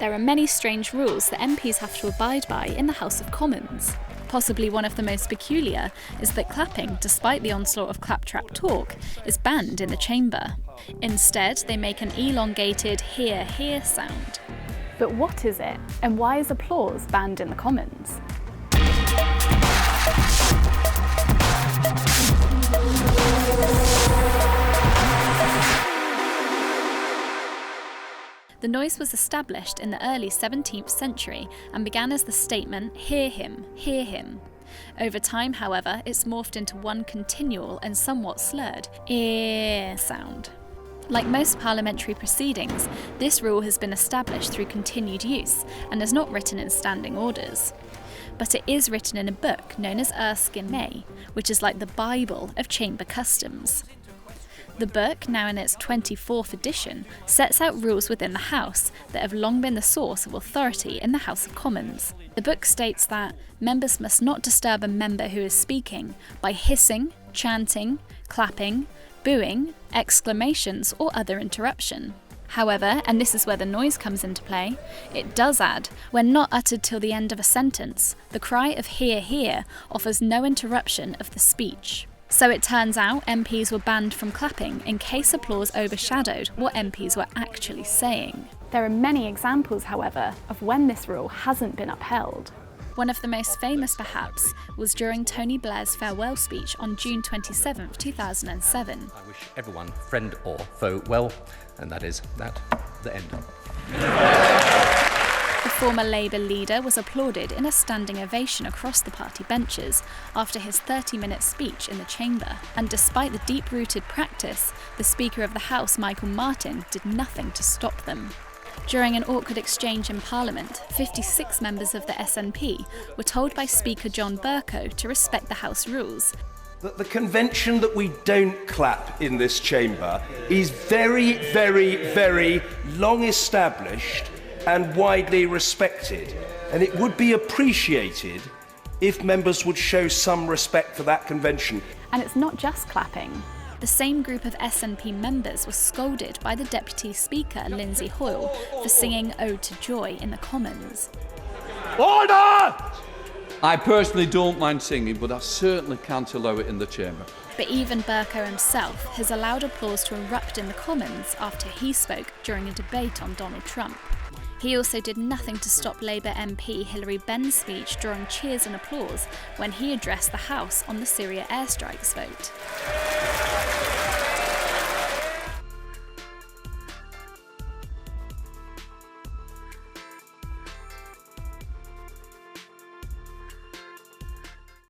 There are many strange rules that MPs have to abide by in the House of Commons. Possibly one of the most peculiar is that clapping, despite the onslaught of claptrap talk, is banned in the chamber. Instead, they make an elongated hear, hear sound. But what is it, and why is applause banned in the Commons? The noise was established in the early 17th century and began as the statement, "Hear him, hear him." Over time, however, it's morphed into one continual and somewhat slurred ear sound. Like most parliamentary proceedings, this rule has been established through continued use and is not written in standing orders. But it is written in a book known as Theresa May, which is like the Bible of chamber customs. The book, now in its 24th edition, sets out rules within the House that have long been the source of authority in the House of Commons. The book states that members must not disturb a member who is speaking by hissing, chanting, clapping, booing, exclamations, or other interruption. However, and this is where the noise comes into play, it does add, when not uttered till the end of a sentence, the cry of "hear, hear" offers no interruption of the speech. So it turns out MPs were banned from clapping in case applause overshadowed what MPs were actually saying. There are many examples, however, of when this rule hasn't been upheld. One of the most famous, perhaps, was during Tony Blair's farewell speech on June 27, 2007. I wish everyone, friend or foe, well, and that is the end. The former Labour leader was applauded in a standing ovation across the party benches after his 30-minute speech in the chamber. And despite the deep-rooted practice, the Speaker of the House, Michael Martin, did nothing to stop them. During an awkward exchange in Parliament, 56 members of the SNP were told by Speaker John Bercow to respect the House rules. That the convention that we don't clap in this chamber is very, very, very long established and widely respected, and it would be appreciated if members would show some respect for that convention. And it's not just clapping. The same group of SNP members was scolded by the Deputy Speaker, Lindsay Hoyle, for singing Ode to Joy in the Commons. Order! I personally don't mind singing, but I certainly can't allow it in the chamber. But even Bercow himself has allowed applause to erupt in the Commons after he spoke during a debate on Donald Trump. He also did nothing to stop Labour MP Hilary Benn's speech drawing cheers and applause when he addressed the House on the Syria airstrikes vote.